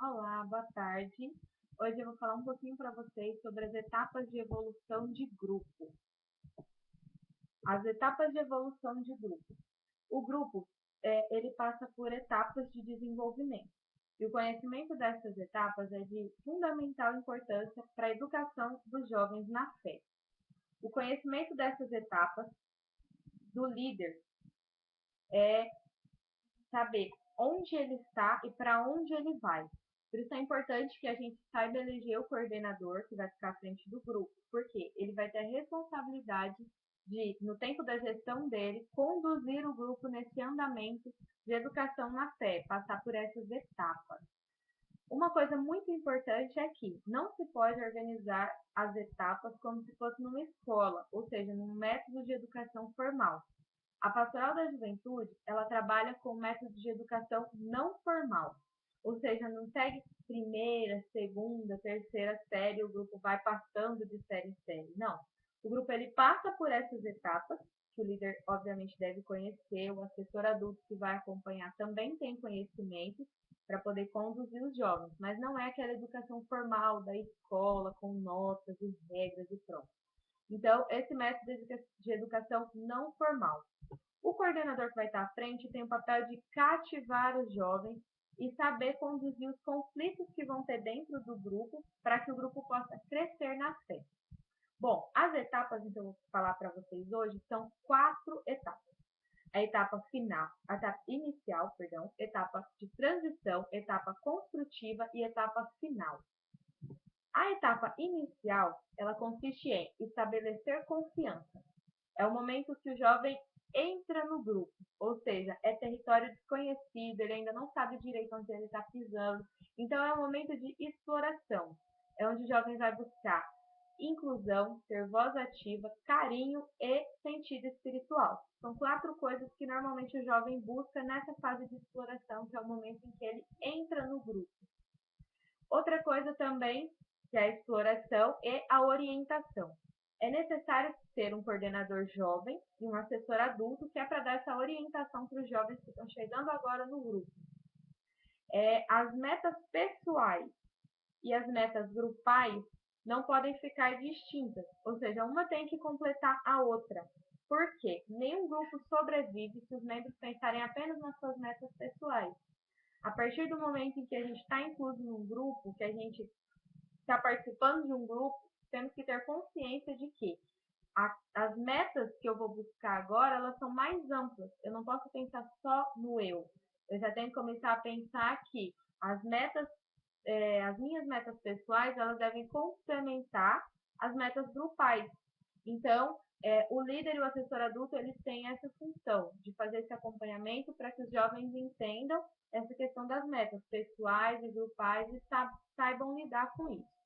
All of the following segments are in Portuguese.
Olá, boa tarde. Hoje eu vou falar um pouquinho para vocês sobre as etapas de evolução de grupo. As etapas de evolução de grupo. O grupo, ele passa por etapas de desenvolvimento. E o conhecimento dessas etapas é de fundamental importância para a educação dos jovens na fé. O conhecimento dessas etapas do líder é saber onde ele está e para onde ele vai. Por isso é importante que a gente saiba eleger o coordenador que vai ficar à frente do grupo, porque ele vai ter a responsabilidade de, no tempo da gestão dele, conduzir o grupo nesse andamento de educação na fé, passar por essas etapas. Uma coisa muito importante é que não se pode organizar as etapas como se fosse numa escola, ou seja, num método de educação formal. A Pastoral da Juventude, ela trabalha com método de educação não formal, ou seja, não segue primeira, segunda, terceira série, o grupo vai passando de série em série, não. O grupo ele passa por essas etapas, que o líder obviamente deve conhecer, o assessor adulto que vai acompanhar também tem conhecimento para poder conduzir os jovens, mas não é aquela educação formal da escola, com notas e regras e pronto. Então, esse método de educação não formal. O coordenador que vai estar à frente tem o papel de cativar os jovens e saber conduzir os conflitos que vão ter dentro do grupo para que o grupo possa crescer na fé. Bom, as etapas então, que eu vou falar para vocês hoje são 4 etapas. A etapa final, a etapa inicial, perdão, etapa de transição, etapa construtiva e etapa final. A etapa inicial, ela consiste em estabelecer confiança. É o momento que o jovem entra no grupo, ou seja, é território desconhecido, ele ainda não sabe direito onde ele está pisando. Então é um momento de exploração. É onde o jovem vai buscar inclusão, ter voz ativa, carinho e sentido espiritual. São 4 coisas que normalmente o jovem busca nessa fase de exploração, que é o momento em que ele entra no grupo. Outra coisa também, que é a exploração e a orientação. É necessário ter um coordenador jovem e um assessor adulto, que é para dar essa orientação para os jovens que estão chegando agora no grupo. As metas pessoais e as metas grupais não podem ficar distintas, ou seja, uma tem que completar a outra. Por quê? Nenhum grupo sobrevive se os membros pensarem apenas nas suas metas pessoais. A partir do momento em que a gente está incluso num grupo, que a gente está participando de um grupo, temos que ter consciência de que as metas que eu vou buscar agora, elas são mais amplas. Eu não posso pensar só no eu. Eu já tenho que começar a pensar que as metas, as minhas metas pessoais, elas devem complementar as metas grupais. Então, o líder e o assessor adulto, eles têm essa função de fazer esse acompanhamento para que os jovens entendam essa questão das metas pessoais e grupais e saibam lidar com isso.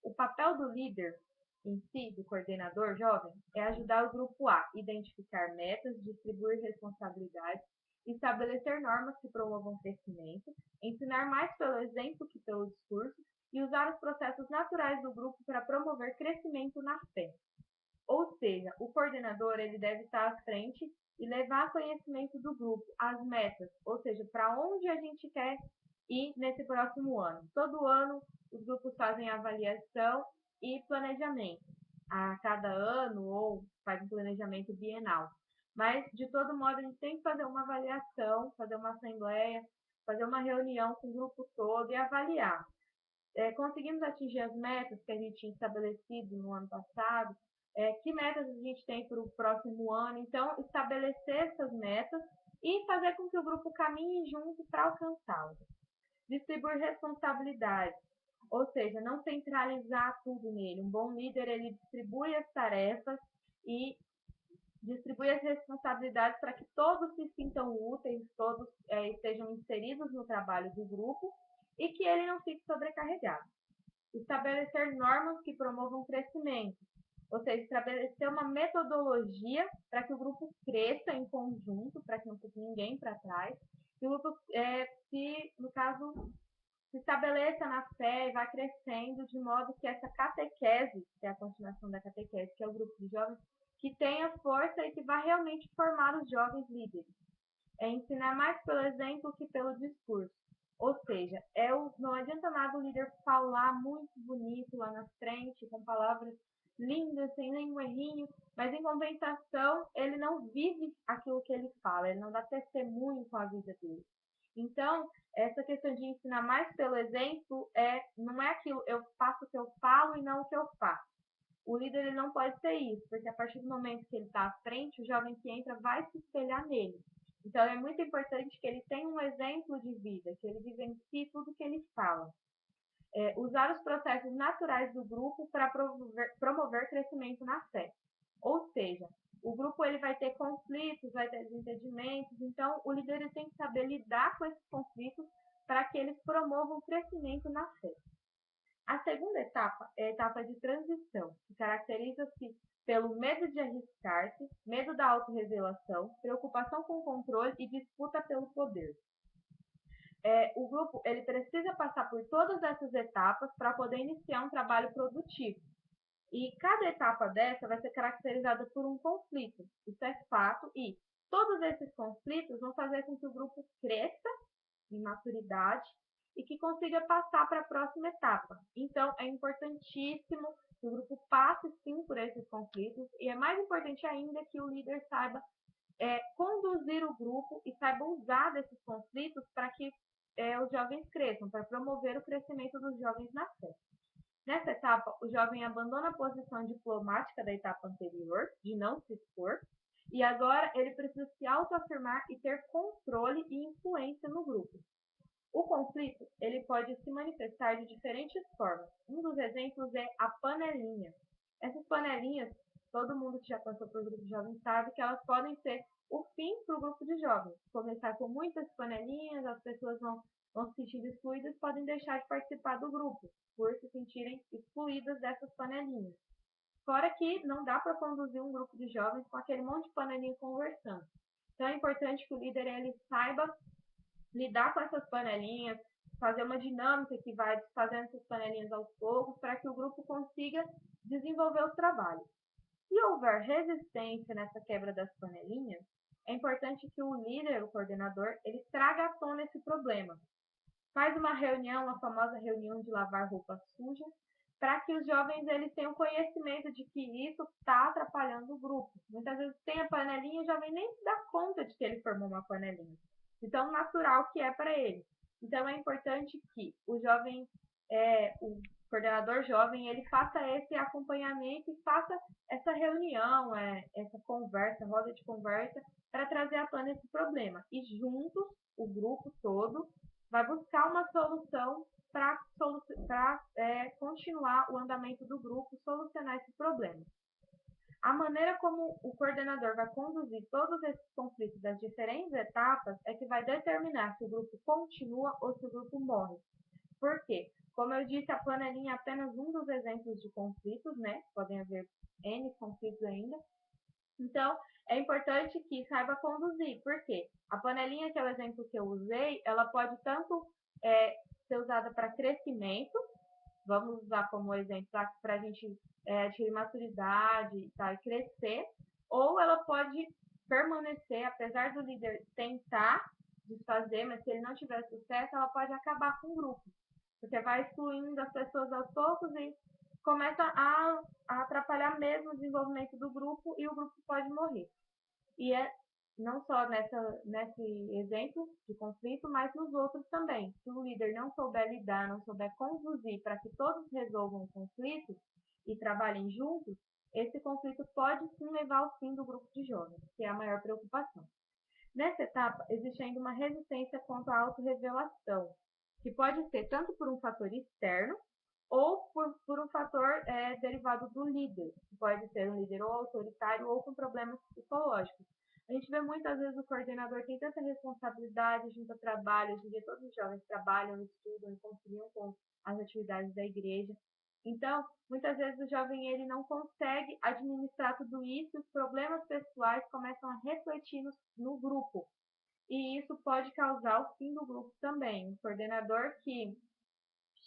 O papel do líder em si, do coordenador jovem, é ajudar o grupo a identificar metas, distribuir responsabilidades, estabelecer normas que promovam crescimento, ensinar mais pelo exemplo que pelo discurso e usar os processos naturais do grupo para promover crescimento na fé. Ou seja, o coordenador ele deve estar à frente e levar conhecimento do grupo, as metas, ou seja, para onde a gente quer ir nesse próximo ano. Todo ano os grupos fazem avaliação e planejamento a cada ano ou faz um planejamento bienal. Mas, de todo modo, a gente tem que fazer uma avaliação, fazer uma assembleia, fazer uma reunião com o grupo todo e avaliar. Conseguimos atingir as metas que a gente tinha estabelecido no ano passado? Que metas a gente tem para o próximo ano? Então, estabelecer essas metas e fazer com que o grupo caminhe junto para alcançá-las. Distribuir responsabilidades, ou seja, não centralizar tudo nele. Um bom líder, ele distribui as tarefas e distribui as responsabilidades para que todos se sintam úteis, todos estejam inseridos no trabalho do grupo e que ele não fique sobrecarregado. Estabelecer normas que promovam o crescimento, ou seja, estabelecer uma metodologia para que o grupo cresça em conjunto, para que não fique ninguém para trás, que o grupo, no caso, se estabeleça na fé e vá crescendo de modo que essa catequese, que é a continuação da catequese, que é o grupo de jovens, que tenha força e que vá realmente formar os jovens líderes. É ensinar mais pelo exemplo que pelo discurso. Ou seja, não adianta nada o líder falar muito bonito lá na frente, com palavras lindas, sem nenhum errinho, mas em compensação ele não vive aquilo que ele fala, ele não dá testemunho com a vida dele. Então, essa questão de ensinar mais pelo exemplo não é aquilo, eu faço o que eu falo e não o que eu faço. O líder ele não pode ser isso, porque a partir do momento que ele está à frente, o jovem que entra vai se espelhar nele. Então é muito importante que ele tenha um exemplo de vida, que ele vivencie tudo que ele fala. Usar os processos naturais do grupo para promover crescimento na fé. Ou seja, o grupo ele vai ter conflitos, vai ter desentendimentos, então o líder ele tem que saber lidar com esses conflitos para que eles promovam o crescimento na fé. A segunda etapa é a etapa de transição, que caracteriza-se pelo medo de arriscar-se, medo da autorrevelação, preocupação com o controle e disputa pelo poder. O grupo ele precisa passar por todas essas etapas para poder iniciar um trabalho produtivo. E cada etapa dessa vai ser caracterizada por um conflito. Isso é fato e todos esses conflitos vão fazer com que o grupo cresça em maturidade e que consiga passar para a próxima etapa. Então, é importantíssimo que o grupo passe sim por esses conflitos e é mais importante ainda que o líder saiba conduzir o grupo e saiba usar desses conflitos para que os jovens cresçam, para promover o crescimento dos jovens na fé. Nessa etapa, o jovem abandona a posição diplomática da etapa anterior, de não se expor, e agora ele precisa se autoafirmar e ter controle e influência no grupo. O conflito ele pode se manifestar de diferentes formas. Um dos exemplos é a panelinha. Essas panelinhas, todo mundo que já passou por grupo de jovens sabe que elas podem ser o fim para o grupo de jovens. Começar com muitas panelinhas, as pessoas vão se sentir excluídas, podem deixar de participar do grupo, por se sentirem excluídas dessas panelinhas. Fora que não dá para conduzir um grupo de jovens com aquele monte de panelinha conversando. Então é importante que o líder ele saiba lidar com essas panelinhas, fazer uma dinâmica que vai desfazendo essas panelinhas aos poucos para que o grupo consiga desenvolver os trabalhos. Se houver resistência nessa quebra das panelinhas, é importante que o líder, o coordenador, ele traga à tona esse problema. Faz uma reunião, a famosa reunião de lavar roupa suja, para que os jovens eles tenham conhecimento de que isso está atrapalhando o grupo. Muitas vezes tem a panelinha e o jovem nem se dá conta de que ele formou uma panelinha. De tão natural que é para ele. Então é importante que o jovem, o coordenador jovem, ele faça esse acompanhamento e faça essa reunião, essa conversa, roda de conversa, para trazer à tona esse problema. E juntos, o grupo todo, vai buscar uma solução para continuar o andamento do grupo, solucionar esse problema. A maneira como o coordenador vai conduzir todos esses conflitos das diferentes etapas é que vai determinar se o grupo continua ou se o grupo morre. Por quê? Como eu disse, a panelinha é apenas um dos exemplos de conflitos, né? Podem haver N conflitos ainda. Então, é importante que saiba conduzir. Por quê? A panelinha, que é o exemplo que eu usei, ela pode tanto ser usada para crescimento, vamos usar como exemplo para a gente adquirir maturidade e crescer, ou ela pode permanecer, apesar do líder tentar desfazer, mas se ele não tiver sucesso, ela pode acabar com o grupo, porque vai excluindo as pessoas aos poucos e começa a atrapalhar mesmo o desenvolvimento do grupo e o grupo pode morrer. E é não só nesse exemplo de conflito, mas nos outros também. Se o líder não souber lidar, não souber conduzir para que todos resolvam o conflito e trabalhem juntos, esse conflito pode sim levar ao fim do grupo de jovens, que é a maior preocupação. Nessa etapa, existe ainda uma resistência quanto à autorrevelação, que pode ser tanto por um fator externo ou por um fator derivado do líder, que pode ser um líder ou autoritário ou com problemas psicológicos. A gente vê muitas vezes o coordenador tem tanta responsabilidade junto ao trabalho, hoje em dia todos os jovens trabalham, estudam e conciliam com as atividades da igreja. Então, muitas vezes o jovem ele não consegue administrar tudo isso, os problemas pessoais começam a refletir no grupo. E isso pode causar o fim do grupo também. Um coordenador que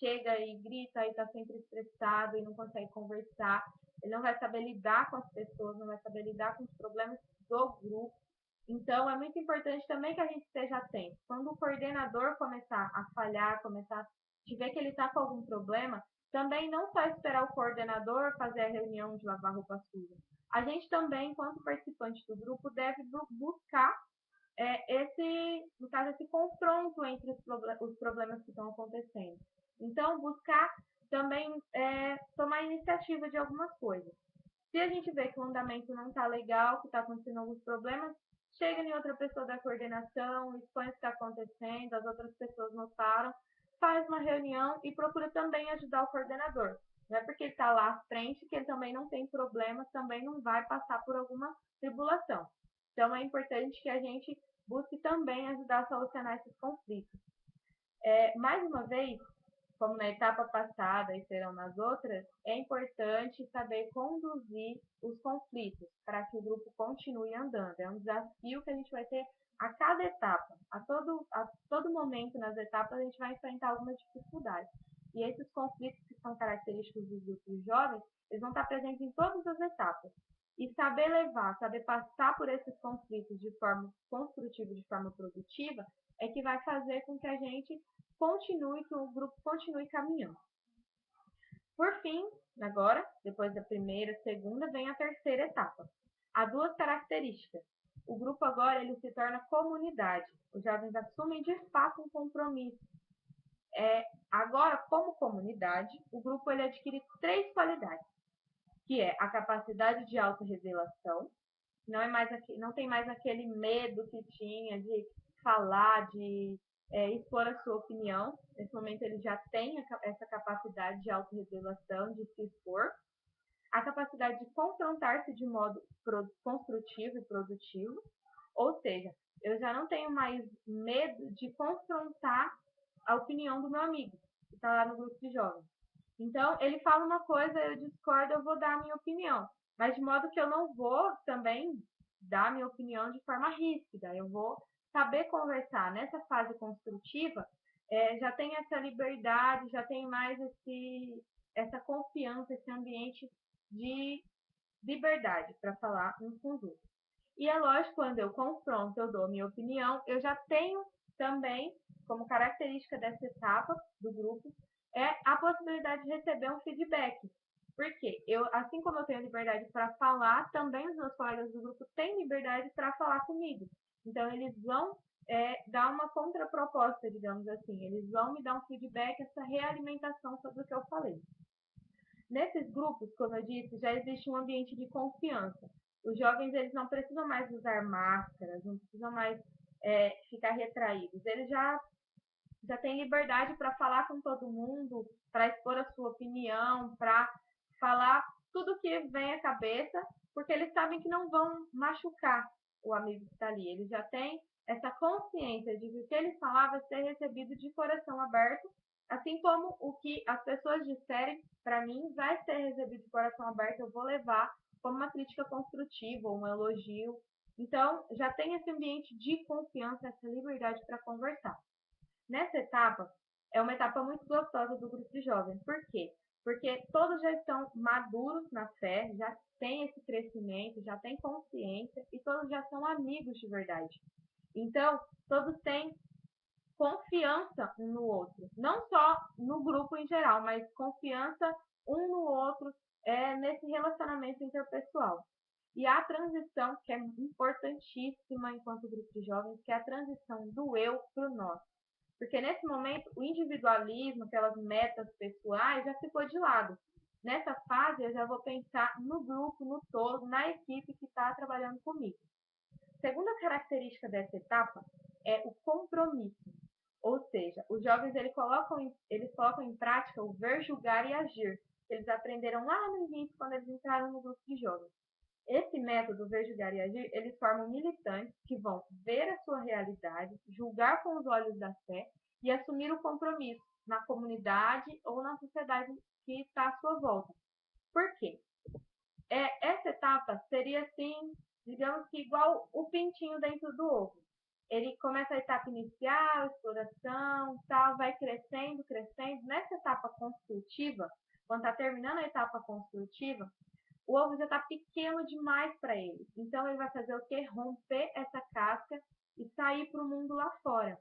chega e grita e está sempre estressado e não consegue conversar, ele não vai saber lidar com as pessoas, não vai saber lidar com os problemas do grupo. Então, é muito importante também que a gente esteja atento. Quando o coordenador começar a falhar, começar a ver que ele está com algum problema, também não só esperar o coordenador fazer a reunião de lavar roupa suja. A gente também, enquanto participante do grupo, deve buscar no caso, esse confronto entre os problemas que estão acontecendo. Então, buscar também tomar iniciativa de algumas coisas. Se a gente vê que o andamento não está legal, que está acontecendo alguns problemas, chega em outra pessoa da coordenação, expõe o que está acontecendo, as outras pessoas notaram, faz uma reunião e procura também ajudar o coordenador. Não é porque ele está lá à frente que ele também não tem problemas, também não vai passar por alguma tribulação. Então, é importante que a gente busque também ajudar a solucionar esses conflitos. Mais uma vez, como na etapa passada e serão nas outras, é importante saber conduzir os conflitos para que o grupo continue andando. É um desafio que a gente vai ter a cada etapa. A todo momento nas etapas a gente vai enfrentar algumas dificuldades. E esses conflitos que são característicos dos grupos jovens, eles vão estar presentes em todas as etapas. E saber levar, saber passar por esses conflitos de forma construtiva, de forma produtiva, é que vai fazer com que a gente continue, que o grupo continue caminhando. Por fim, agora, depois da primeira, segunda, vem a terceira etapa. Há duas características. O grupo agora ele se torna comunidade. Os jovens assumem de fato um compromisso. Agora, como comunidade, o grupo ele adquire três qualidades, que é a capacidade de autorrevelação, não tem mais aquele medo que tinha de falar, de expor a sua opinião. Nesse momento ele já tem essa capacidade de autorrevelação, de se expor. A capacidade de confrontar-se de modo construtivo e produtivo, ou seja, eu já não tenho mais medo de confrontar a opinião do meu amigo, que está lá no grupo de jovens. Então, ele fala uma coisa, eu discordo, eu vou dar a minha opinião. Mas de modo que eu não vou também dar a minha opinião de forma ríspida. Eu vou saber conversar. Nessa fase construtiva, já tem essa liberdade, já tem mais essa confiança, esse ambiente de liberdade para falar uns com os outros. E é lógico, quando eu confronto, eu dou minha opinião, eu já tenho também, como característica dessa etapa do grupo, a possibilidade de receber um feedback. Porque assim como eu tenho liberdade para falar, também os meus colegas do grupo têm liberdade para falar comigo. Então, eles vão dar uma contraproposta, digamos assim. Eles vão me dar um feedback, essa realimentação sobre o que eu falei. Nesses grupos, como eu disse, já existe um ambiente de confiança. Os jovens eles não precisam mais usar máscaras, não precisam mais ficar retraídos. Eles já têm liberdade para falar com todo mundo, para expor a sua opinião, para falar tudo que vem à cabeça, porque eles sabem que não vão machucar o amigo que está ali. Eles já têm essa consciência de que o que eles falar vai ser recebido de coração aberto, assim como o que as pessoas disserem para mim vai ser recebido de coração aberto, eu vou levar como uma crítica construtiva, um elogio. Então, já tem esse ambiente de confiança, essa liberdade para conversar. Nessa etapa, é uma etapa muito gostosa do grupo de jovens. Por quê? Porque todos já estão maduros na fé, já têm esse crescimento, já têm consciência e todos já são amigos de verdade. Então, todos têm confiança um no outro. Não só no grupo em geral, mas confiança um no outro nesse relacionamento interpessoal. E a transição, que é importantíssima enquanto grupo de jovens, que é a transição do eu para o nós. Porque nesse momento, o individualismo, aquelas metas pessoais, já ficou de lado. Nessa fase, eu já vou pensar no grupo, no todo, na equipe que está trabalhando comigo. Segunda característica dessa etapa é o compromisso. Ou seja, os jovens eles colocam em prática o ver, julgar e agir, que eles aprenderam lá no início, quando eles entraram no grupo de jovens. Esse método, ver, julgar e agir, eles formam militantes que vão ver a sua realidade, julgar com os olhos da fé e assumir o compromisso na comunidade ou na sociedade que está à sua volta. Por quê? Essa etapa seria assim, digamos que igual o pintinho dentro do ovo. Ele começa a etapa inicial, exploração, tal, vai crescendo, crescendo. Nessa etapa construtiva, quando está terminando a etapa construtiva, o ovo já está pequeno demais para ele. Então, ele vai fazer o quê? Romper essa casca e sair para o mundo lá fora.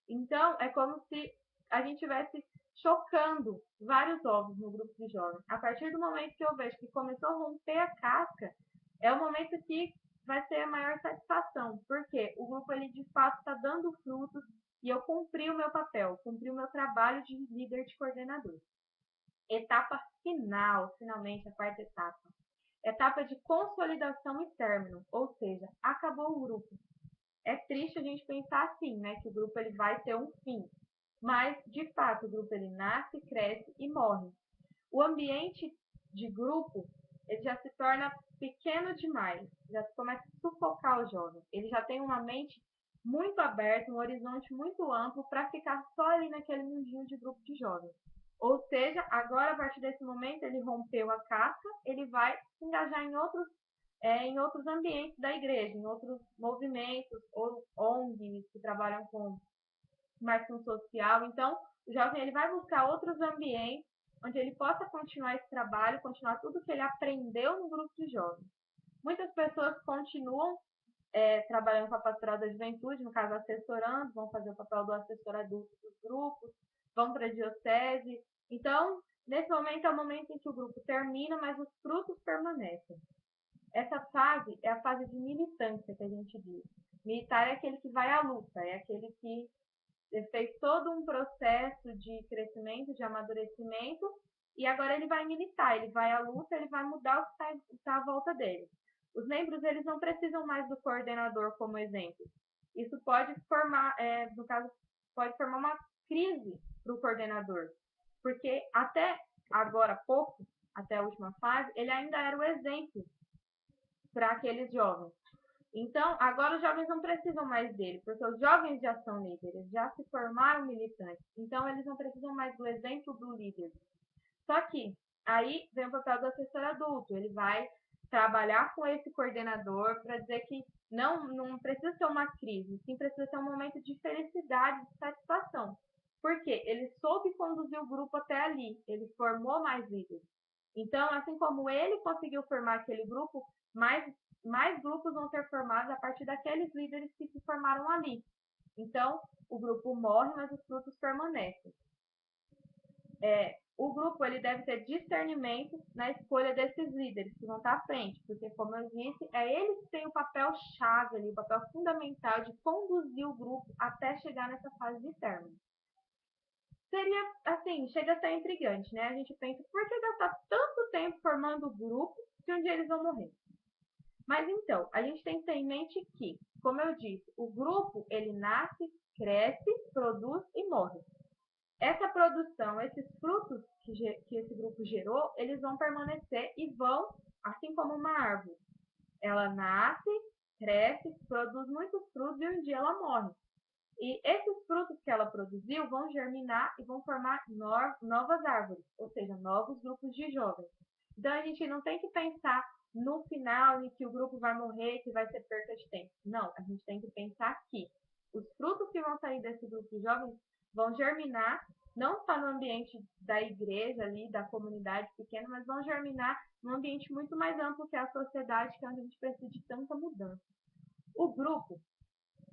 Então, é como se a gente estivesse chocando vários ovos no grupo de jovens. A partir do momento que eu vejo que começou a romper a casca, é o momento que vai ser a maior satisfação. Porque o grupo, ele de fato está dando frutos e eu cumpri o meu papel, cumpri o meu trabalho de líder de coordenador. Etapa final, finalmente, a quarta etapa. Etapa de consolidação e término, ou seja, acabou o grupo. É triste a gente pensar assim, né, que o grupo ele vai ter um fim, mas de fato o grupo ele nasce, cresce e morre. O ambiente de grupo ele já se torna pequeno demais, já começa a sufocar o jovem. Ele já tem uma mente muito aberta, um horizonte muito amplo para ficar só ali naquele mundinho de grupo de jovens. Ou seja, agora a partir desse momento ele rompeu a casca, ele vai se engajar em outros ambientes da igreja, em outros movimentos ou ONGs que trabalham com marketing social. Então, o jovem ele vai buscar outros ambientes onde ele possa continuar esse trabalho, continuar tudo que ele aprendeu no grupo de jovens. Muitas pessoas continuam trabalhando com a pastoral da juventude, no caso assessorando, vão fazer o papel do assessor adulto dos grupos, vão para a diocese. Então, nesse momento é o momento em que o grupo termina, mas os frutos permanecem. Essa fase é a fase de militância que a gente diz. Militar é aquele que vai à luta, é aquele que fez todo um processo de crescimento, de amadurecimento, e agora ele vai militar, ele vai à luta, ele vai mudar o que está à volta dele. Os membros eles não precisam mais do coordenador como exemplo. Isso pode formar, no caso, pode formar uma crise para o coordenador, porque até agora há pouco, até a última fase, ele ainda era o exemplo para aqueles jovens. Então, agora os jovens não precisam mais dele, porque os jovens já são líderes, já se formaram militantes. Então, eles não precisam mais do exemplo do líder. Só que aí vem o papel do assessor adulto. Ele vai trabalhar com esse coordenador para dizer que não precisa ser uma crise, sim precisa ser um momento de felicidade, de satisfação. Porque ele soube conduzir o grupo até ali, ele formou mais líderes. Então, assim como ele conseguiu formar aquele grupo, mais grupos vão ser formados a partir daqueles líderes que se formaram ali. Então, o grupo morre, mas os frutos permanecem. O grupo ele deve ter discernimento na escolha desses líderes que vão estar à frente, porque, como eu disse, é eles que têm o papel-chave ali, o papel fundamental de conduzir o grupo até chegar nessa fase de término. Seria, assim, chega a ser intrigante, né? A gente pensa, por que gastar tanto tempo formando o grupo se um dia eles vão morrer? Mas então, a gente tem que ter em mente que, como eu disse, o grupo ele nasce, cresce, produz e morre. Essa produção, esses frutos que esse grupo gerou, eles vão permanecer e vão, assim como uma árvore. Ela nasce, cresce, produz muitos frutos e um dia ela morre. E esses frutos que ela produziu vão germinar e vão formar novas árvores, ou seja, novos grupos de jovens. Então a gente não tem que pensar no final em que o grupo vai morrer, que vai ser perda de tempo. Não, a gente tem que pensar que os frutos que vão sair desse grupo de jovens vão germinar, não só no ambiente da igreja ali, da comunidade pequena, mas vão germinar num ambiente muito mais amplo que a sociedade, que é onde a gente precisa de tanta mudança. O grupo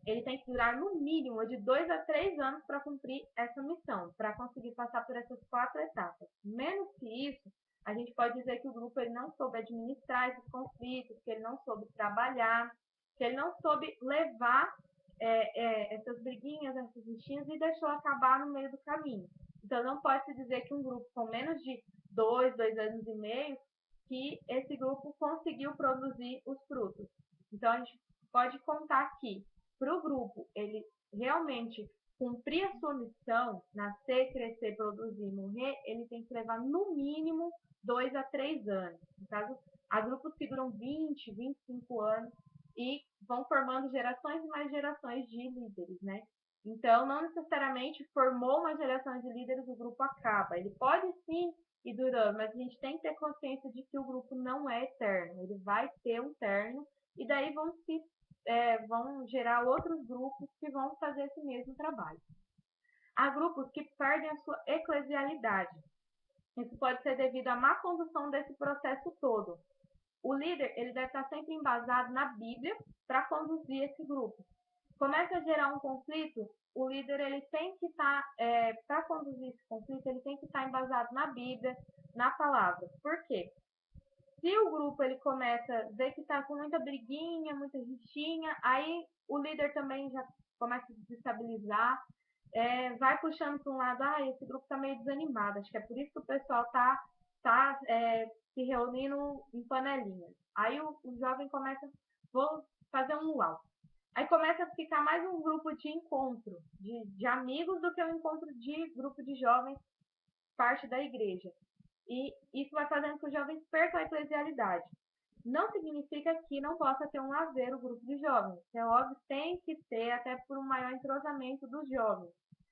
ele tem que durar no mínimo de 2 a 3 anos para cumprir essa missão, para conseguir passar por essas 4 etapas. Menos que isso, a gente pode dizer que o grupo ele não soube administrar esses conflitos, que ele não soube trabalhar, que ele não soube levar essas briguinhas, essas bichinhas e deixou acabar no meio do caminho. Então não pode se dizer que um grupo com menos de 2 anos e meio, que esse grupo conseguiu produzir os frutos. Então a gente pode contar que para o grupo ele realmente cumprir a sua missão, nascer, crescer, produzir, morrer, ele tem que levar no mínimo 2 a 3 anos. No caso, há grupos que duram 20, 25 anos e vão formando gerações e mais gerações de líderes, né? Então, não necessariamente formou uma geração de líderes, o grupo acaba. Ele pode sim ir durando, mas a gente tem que ter consciência de que o grupo não é eterno. Ele vai ter um término e daí vão gerar outros grupos que vão fazer esse mesmo trabalho. Há grupos que perdem a sua eclesialidade. Isso pode ser devido à má condução desse processo todo. O líder ele deve estar sempre embasado na Bíblia para conduzir esse grupo. Começa a gerar um conflito, o líder ele tem que estar, para conduzir esse conflito, ele tem que estar embasado na Bíblia, na palavra. Por quê? Se o grupo ele começa a ver que está com muita briguinha, muita rixinha, aí o líder também já começa a se desestabilizar, vai puxando para um lado, esse grupo está meio desanimado, acho que é por isso que o pessoal tá se reunindo em panelinhas. Aí o jovem começa, vou fazer um luau. Aí começa a ficar mais um grupo de encontro, de amigos, do que um encontro de grupo de jovens, parte da igreja. E isso vai fazendo que os jovens percam a eclesialidade. Não significa que não possa ter um lazer o grupo de jovens. É óbvio, tem que ter, até por um maior entrosamento dos jovens.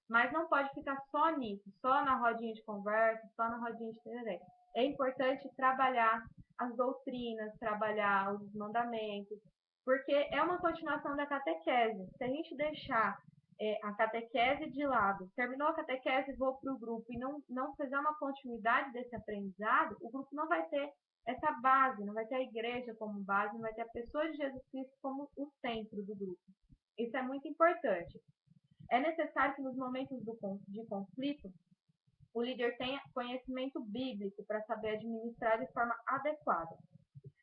Mas não pode ficar só nisso, só na rodinha de conversa, só na rodinha de tereré. É importante trabalhar as doutrinas, trabalhar os mandamentos, porque é uma continuação da catequese. Se a gente deixar a catequese de lado, terminou a catequese, vou para o grupo e não fizer uma continuidade desse aprendizado, o grupo não vai ter essa base, não vai ter a igreja como base, não vai ter a pessoa de Jesus Cristo como o centro do grupo. Isso é muito importante. É necessário que nos momentos de conflito, o líder tenha conhecimento bíblico para saber administrar de forma adequada.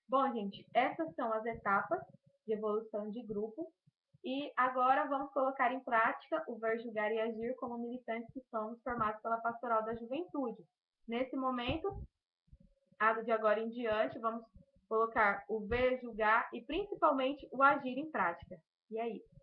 Bom, gente, essas são as etapas de evolução de grupo. E agora vamos colocar em prática o ver, julgar e agir como militantes que somos formados pela Pastoral da Juventude. Nesse momento, de agora em diante, vamos colocar o ver, julgar e principalmente o agir em prática. E é isso.